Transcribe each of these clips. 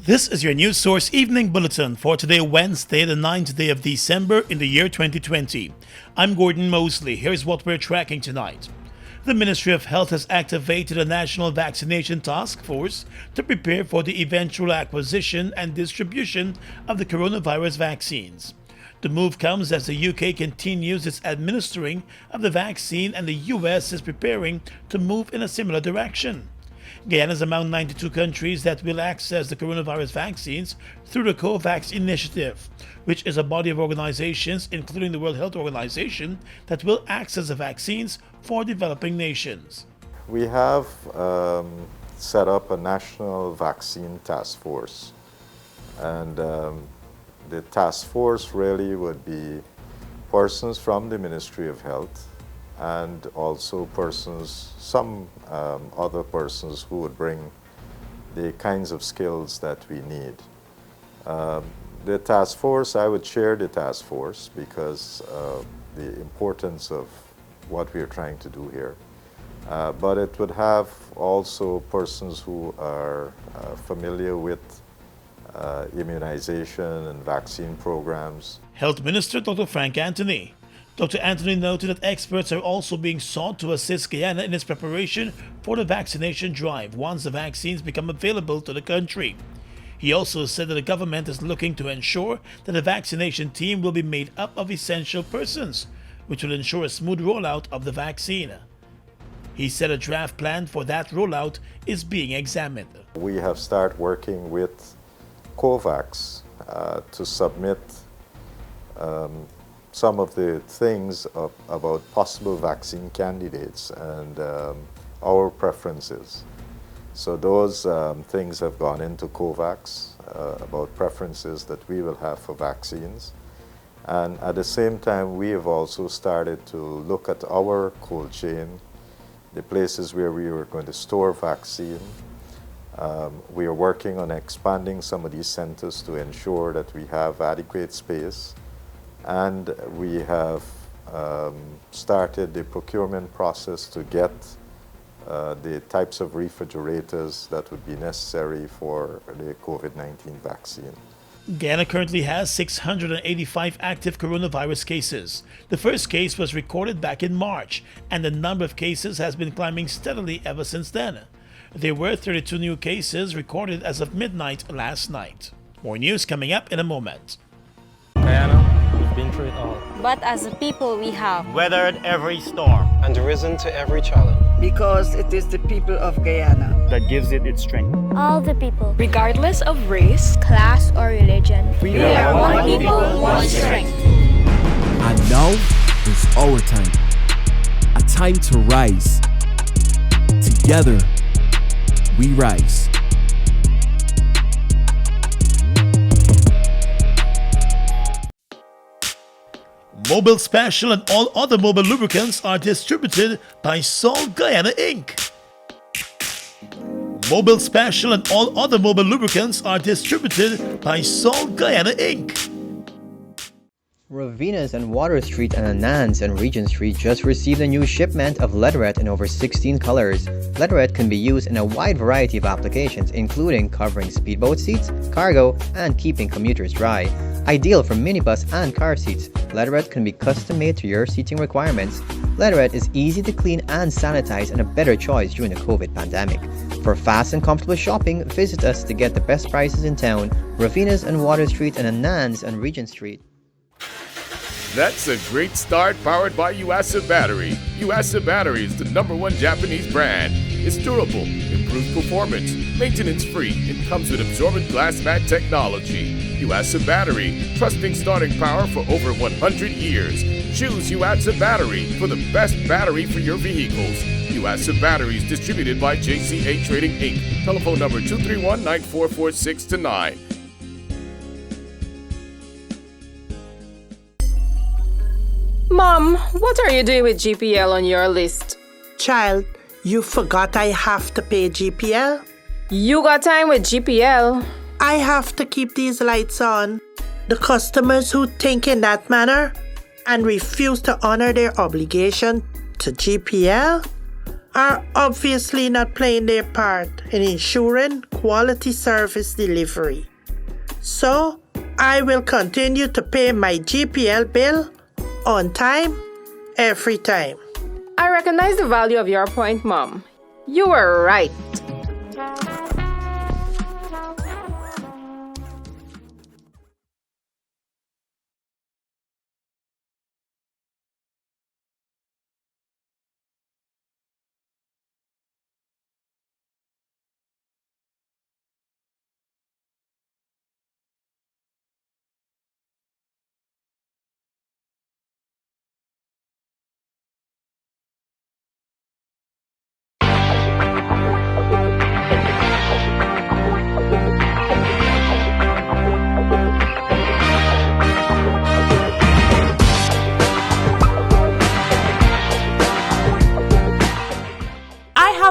This is your News Source Evening Bulletin for today, Wednesday, the 9th day of December in the year 2020. I'm Gordon Mosley. Here's what we're tracking tonight. The Ministry of Health has activated a national vaccination task force to prepare for the eventual acquisition and distribution of the coronavirus vaccines. The move comes as the UK continues its administering of the vaccine and the US is preparing to move in a similar direction. Guyana is among 92 countries that will access the coronavirus vaccines through the COVAX initiative, which is a body of organizations, including the World Health Organization, that will access the vaccines for developing nations. We have set up a national vaccine task force, and the task force really would be persons from the Ministry of Health and also some other persons who would bring the kinds of skills that we need. The task force, I would share the task force because of the importance of what we are trying to do here. But it would have also persons who are familiar with immunization and vaccine programs. Health Minister Dr. Frank Anthony. Dr. Anthony noted that experts are also being sought to assist Guyana in its preparation for the vaccination drive once the vaccines become available to the country. He also said that the government is looking to ensure that the vaccination team will be made up of essential persons, which will ensure a smooth rollout of the vaccine. He said a draft plan for that rollout is being examined. We have started working with COVAX to submit some of the things about possible vaccine candidates and our preferences. So those things have gone into COVAX about preferences that we will have for vaccines. And at the same time, we have also started to look at our cold chain, the places where we were going to store vaccine. We are working on expanding some of these centers to ensure that we have adequate space. And we have started the procurement process to get the types of refrigerators that would be necessary for the COVID-19 vaccine. Guyana currently has 685 active coronavirus cases. The first case was recorded back in March, and the number of cases has been climbing steadily ever since then. There were 32 new cases recorded as of midnight last night. More news coming up in a moment. Guyana, we've been through it all. But as a people we have weathered every storm And risen to every challenge. Because it is the people of Guyana that gives it its strength. all the people, regardless of race, class or religion. We are one people, one strength. And now is our time. A time to rise. Together, we rise. Mobile Special and all other mobile lubricants are distributed by Sol Guyana Inc. Mobile Special and all other mobile lubricants are distributed by Sol Guyana Inc. Ravinas and Water Street and Anans and Regent Street just received a new shipment of leatherette in over 16 colors. Leatherette can be used in a wide variety of applications, including covering speedboat seats, cargo, and keeping commuters dry. Ideal for minibus and car seats, leatherette can be custom made to your seating requirements. Leatherette is easy to clean and sanitize and a better choice during the COVID pandemic. For fast and comfortable shopping, visit us to get the best prices in town. Ravinas and Water Street and Anans and Regent Street. That's a great start powered by Yuasa Battery. Yuasa Battery is the #1 Japanese brand. It's durable, improves performance, maintenance-free, and comes with absorbent glass mat technology. Yuasa Battery, trusting starting power for over 100 years. Choose Yuasa Battery for the best battery for your vehicles. Yuasa Battery is distributed by JCA Trading Inc. Telephone number 231-9446-9. Mom, what are you doing with GPL on your list? Child, you forgot I have to pay GPL? You got time with GPL. I have to keep these lights on. The customers who think in that manner and refuse to honor their obligation to GPL are obviously not playing their part in ensuring quality service delivery. So, I will continue to pay my GPL bill on time, every time. I recognize the value of your point, Mom. You were right.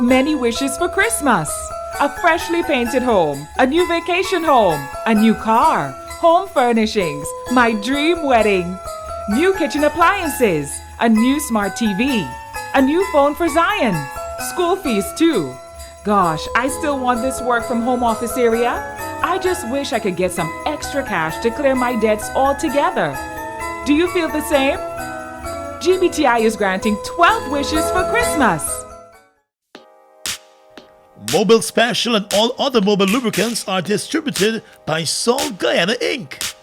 Many wishes for Christmas. A freshly painted home, a new vacation home, a new car, home furnishings, my dream wedding, new kitchen appliances, a new smart TV, a new phone for Zion, school fees too. Gosh, I still want this work from home office area. I just wish I could get some extra cash to clear my debts altogether. Do you feel the same? GBTI is granting 12 wishes for Christmas. Mobil Special and all other Mobil lubricants are distributed by Sol Guyana Inc.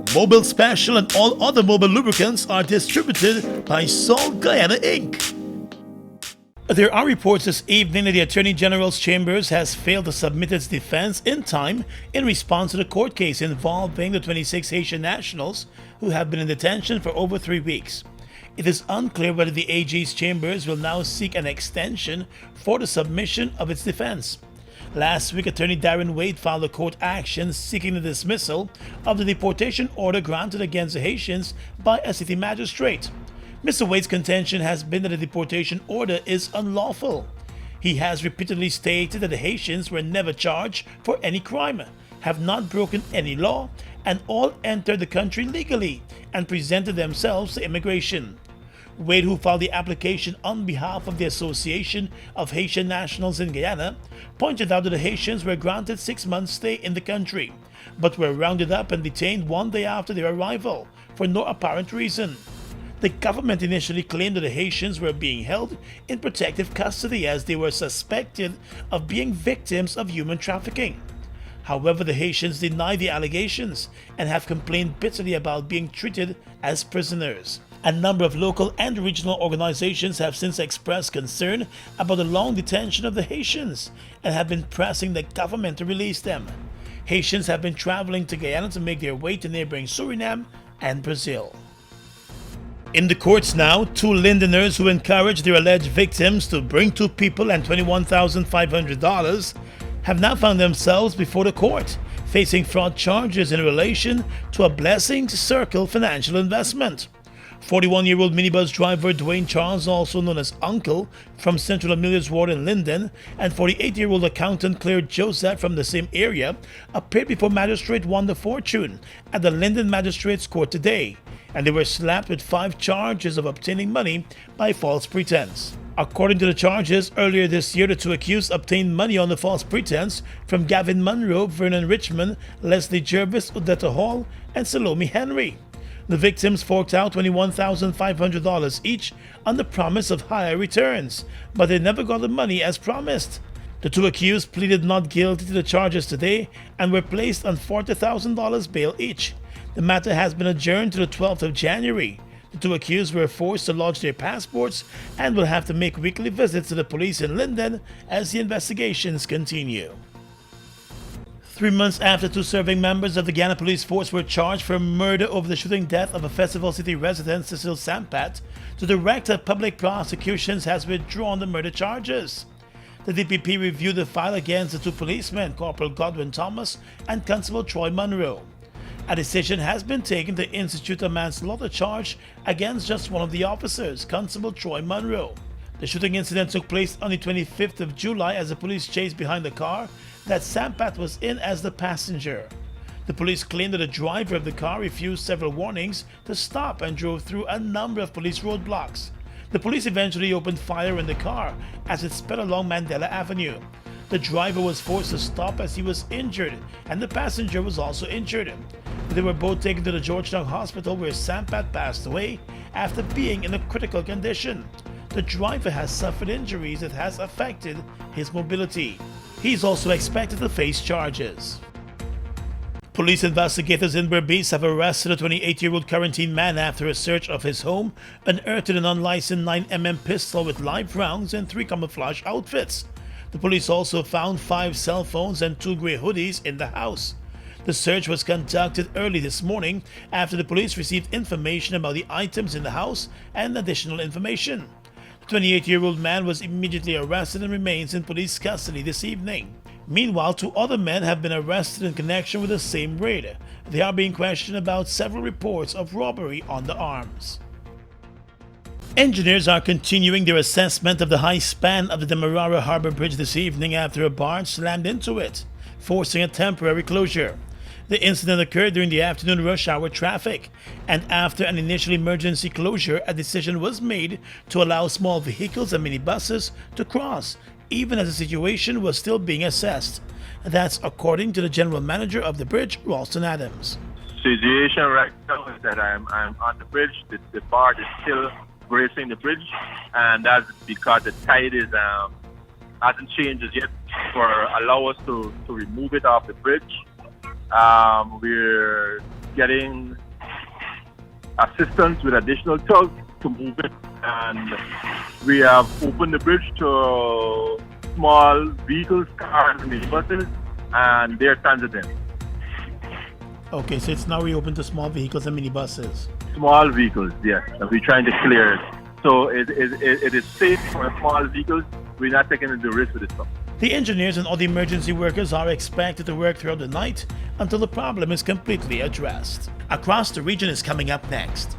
Mobil Special and all other Mobil lubricants are distributed by Sol Guyana Inc. There are reports this evening that the Attorney General's Chambers has failed to submit its defense in time in response to the court case involving the 26 Haitian nationals who have been in detention for over 3 weeks. It is unclear whether the AG's chambers will now seek an extension for the submission of its defense. Last week, Attorney Darren Wade filed a court action seeking the dismissal of the deportation order granted against the Haitians by a city magistrate. Mr. Wade's contention has been that the deportation order is unlawful. He has repeatedly stated that the Haitians were never charged for any crime, have not broken any law, and all entered the country legally and presented themselves to immigration. Wade, who filed the application on behalf of the Association of Haitian Nationals in Guyana, pointed out that the Haitians were granted 6 months' stay in the country, but were rounded up and detained 1 day after their arrival for no apparent reason. The government initially claimed that the Haitians were being held in protective custody as they were suspected of being victims of human trafficking. However, the Haitians deny the allegations and have complained bitterly about being treated as prisoners. A number of local and regional organizations have since expressed concern about the long detention of the Haitians and have been pressing the government to release them. Haitians have been traveling to Guyana to make their way to neighboring Suriname and Brazil. In the courts now, 2 Lindeners who encouraged their alleged victims to bring 2 people and $21,500 have now found themselves before the court, facing fraud charges in relation to a Blessings Circle financial investment. 41-year-old minibus driver Dwayne Charles, also known as Uncle, from Central Amelia's Ward in Linden, and 48-year-old accountant Claire Joseph from the same area appeared before Magistrate Wanda Fortune at the Linden Magistrates Court today, and they were slapped with 5 charges of obtaining money by false pretense. According to the charges, earlier this year, the 2 accused obtained money on the false pretense from Gavin Munro, Vernon Richmond, Leslie Jervis, Odetta Hall, and Salome Henry. The victims forked out $21,500 each on the promise of higher returns, but they never got the money as promised. The 2 accused pleaded not guilty to the charges today and were placed on $40,000 bail each. The matter has been adjourned to the 12th of January. The 2 accused were forced to lodge their passports and will have to make weekly visits to the police in Linden as the investigations continue. 3 months after 2 serving members of the Guyana Police Force were charged for murder over the shooting death of a Festival City resident, Cecile Sampat, the Director of Public Prosecutions has withdrawn the murder charges. The DPP reviewed the file against the 2 policemen, Corporal Godwin Thomas and Constable Troy Monroe. A decision has been taken to institute a manslaughter charge against just one of the officers, Constable Troy Monroe. The shooting incident took place on the 25th of July as the police chased behind the car that Sampat was in as the passenger. The police claimed that the driver of the car refused several warnings to stop and drove through a number of police roadblocks. The police eventually opened fire in the car as it sped along Mandela Avenue. The driver was forced to stop as he was injured, and the passenger was also injured. They were both taken to the Georgetown Hospital where Sampat passed away after being in a critical condition. The driver has suffered injuries that has affected his mobility. He's also expected to face charges. Police investigators in Berbice have arrested a 28-year-old quarantine man after a search of his home unearthed an unlicensed 9mm pistol with live rounds and 3 camouflage outfits. The police also found 5 cell phones and 2 grey hoodies in the house. The search was conducted early this morning after the police received information about the items in the house and additional information. The 28-year-old man was immediately arrested and remains in police custody this evening. Meanwhile, 2 other men have been arrested in connection with the same raid. They are being questioned about several reports of robbery on the arms. Engineers are continuing their assessment of the high span of the Demerara Harbor Bridge this evening after a barge slammed into it, forcing a temporary closure. The incident occurred during the afternoon rush hour traffic, and after an initial emergency closure, a decision was made to allow small vehicles and minibuses to cross, even as the situation was still being assessed. That's according to the general manager of the bridge, Ralston Adams. Situation right now is that I'm on the bridge. The barge is still bracing the bridge, and that's because the tide is hasn't changed as yet for allow us to remove it off the bridge. We're getting assistance with additional tugs to move it, and we have opened the bridge to small vehicles, cars, and minibuses, and they're transiting. Okay, so it's now reopened to small vehicles and minibuses. Small vehicles, yes, and we're trying to clear it. So it is safe for small vehicles. We're not taking the risk with this stuff. The engineers and other emergency workers are expected to work throughout the night until the problem is completely addressed. Across the region is coming up next.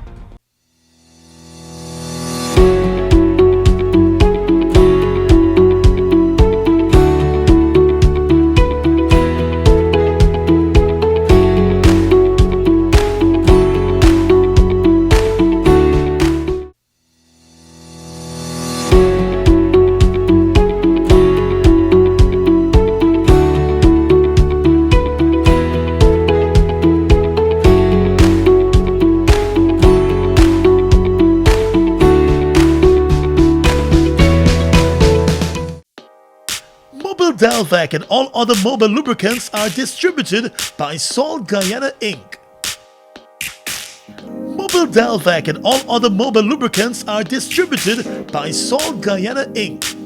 Delvac and all other mobile lubricants are distributed by Salt Guyana Inc. Mobile Delvac and all other mobile lubricants are distributed by Salt Guyana Inc.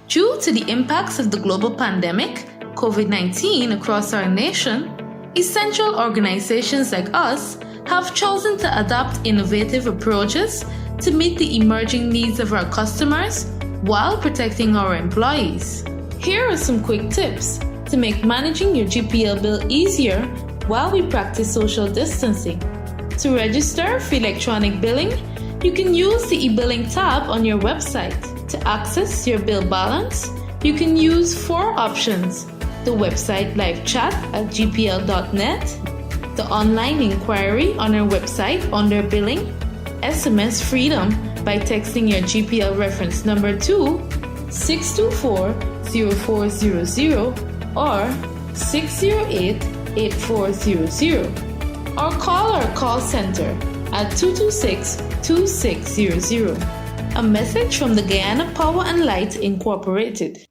Due to the impacts of the global pandemic, COVID-19 across our nation, essential organizations like us have chosen to adopt innovative approaches to meet the emerging needs of our customers while protecting our employees. Here are some quick tips to make managing your GPL bill easier while we practice social distancing. To register for electronic billing, you can use the e-billing tab on your website. To access your bill balance, you can use 4 options: the website live chat at gpl.net, the online inquiry on our website under billing, SMS Freedom by texting your GPL reference number to 624-0400 or 608-8400, or call our call center at 226-2600. A message from the Guyana Power and Light Incorporated.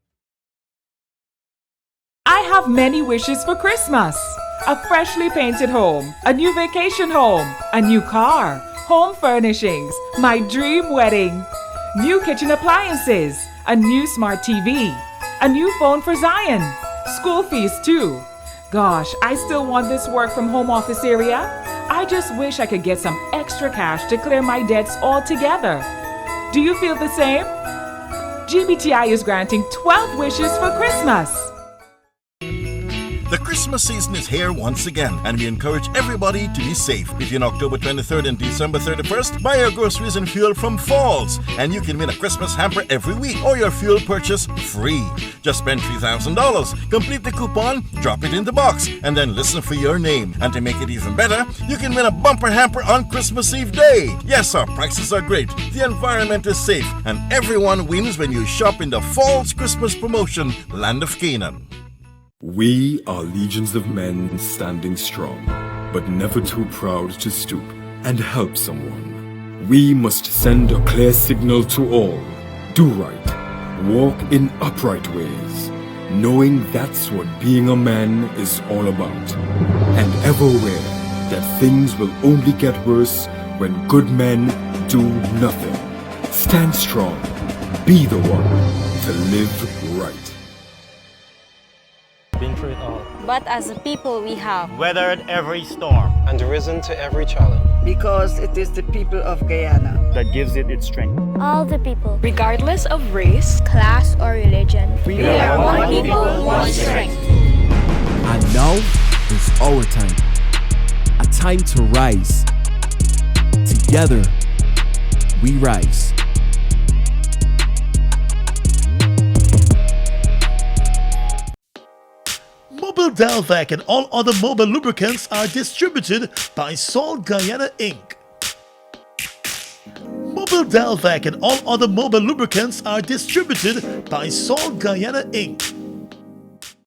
I have many wishes for Christmas. A freshly painted home, a new vacation home, a new car, home furnishings, my dream wedding, new kitchen appliances, a new smart TV, a new phone for Zion, school fees too. Gosh, I still want this work from home office area. I just wish I could get some extra cash to clear my debts altogether. Do you feel the same? GBTI is granting 12 wishes for Christmas. The Christmas season is here once again, and we encourage everybody to be safe. Between October 23rd and December 31st, buy your groceries and fuel from Falls, and you can win a Christmas hamper every week or your fuel purchase free. Just spend $3,000, complete the coupon, drop it in the box, and then listen for your name. And to make it even better, you can win a bumper hamper on Christmas Eve day. Yes, our prices are great, the environment is safe, and everyone wins when you shop in the Falls Christmas promotion, Land of Canaan. We are legions of men standing strong, but never too proud to stoop and help someone. We must send a clear signal to all. Do right. Walk in upright ways, knowing that's what being a man is all about. And ever aware that things will only get worse when good men do nothing. Stand strong. Be the one to live right. Been through it all. But as a people we have Weathered every storm. And risen to every challenge. Because it is the people of Guyana That gives it its strength. all the people, Regardless of race, class or religion. We are one people, one strength. And now is our time. A time to rise. Together, we rise. Mobil Delvac and all other mobile lubricants are distributed by Salt Guyana Inc. Mobil Delvac and all other mobile lubricants are distributed by Salt Guyana Inc.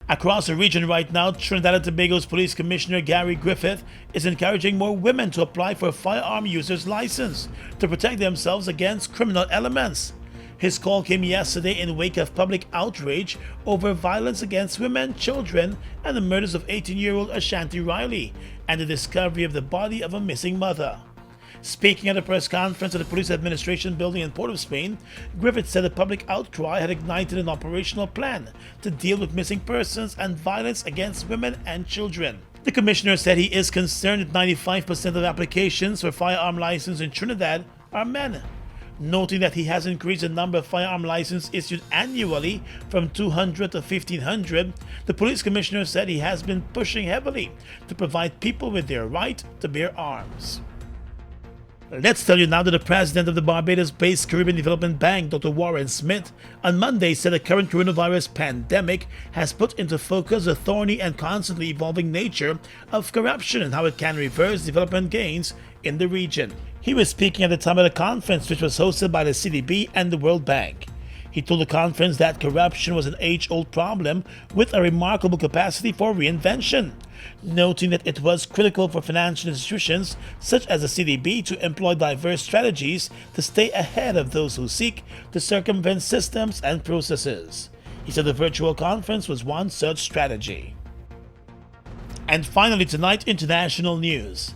Across the region right now, Trinidad and Tobago's Police Commissioner Gary Griffith is encouraging more women to apply for a firearm user's license to protect themselves against criminal elements. His call came yesterday in wake of public outrage over violence against women, children, and the murders of 18-year-old Ashanti Riley and the discovery of the body of a missing mother. Speaking at a press conference at the Police Administration building in Port of Spain, Griffith said the public outcry had ignited an operational plan to deal with missing persons and violence against women and children. The commissioner said he is concerned that 95% of applications for firearm license in Trinidad are men, noting that he has increased the number of firearm licenses issued annually from 200 to 1,500. The police commissioner said he has been pushing heavily to provide people with their right to bear arms. Let's tell you now that the president of the Barbados-based Caribbean Development Bank, Dr. Warren Smith, on Monday said the current coronavirus pandemic has put into focus the thorny and constantly evolving nature of corruption and how it can reverse development gains in the region. He was speaking at the time of the conference, which was hosted by the CDB and the World Bank. He told the conference that corruption was an age-old problem with a remarkable capacity for reinvention, noting that it was critical for financial institutions such as the CDB to employ diverse strategies to stay ahead of those who seek to circumvent systems and processes. He said the virtual conference was one such strategy. And finally tonight, international news.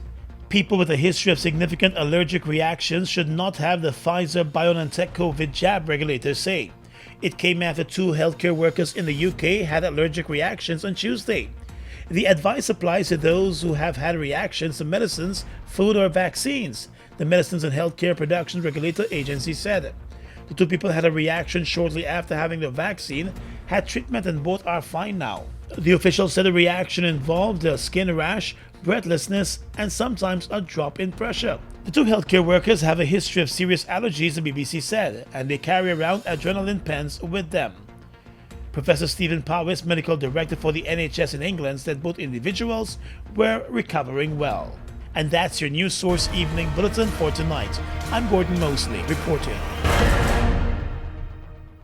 People with a history of significant allergic reactions should not have the Pfizer-BioNTech COVID jab, regulators say. It came after 2 healthcare workers in the UK had allergic reactions on Tuesday. The advice applies to those who have had reactions to medicines, food, or vaccines, the Medicines and Healthcare Production Regulator Agency said. The 2 people had a reaction shortly after having the vaccine, had treatment, and both are fine now. The official said the reaction involved a skin rash, breathlessness, and sometimes a drop in pressure. The 2 healthcare workers have a history of serious allergies, the BBC said, and they carry around adrenaline pens with them. Professor Stephen Powis, medical director for the NHS in England, said both individuals were recovering well. And that's your News Source Evening Bulletin for tonight. I'm Gordon Mosley, reporting.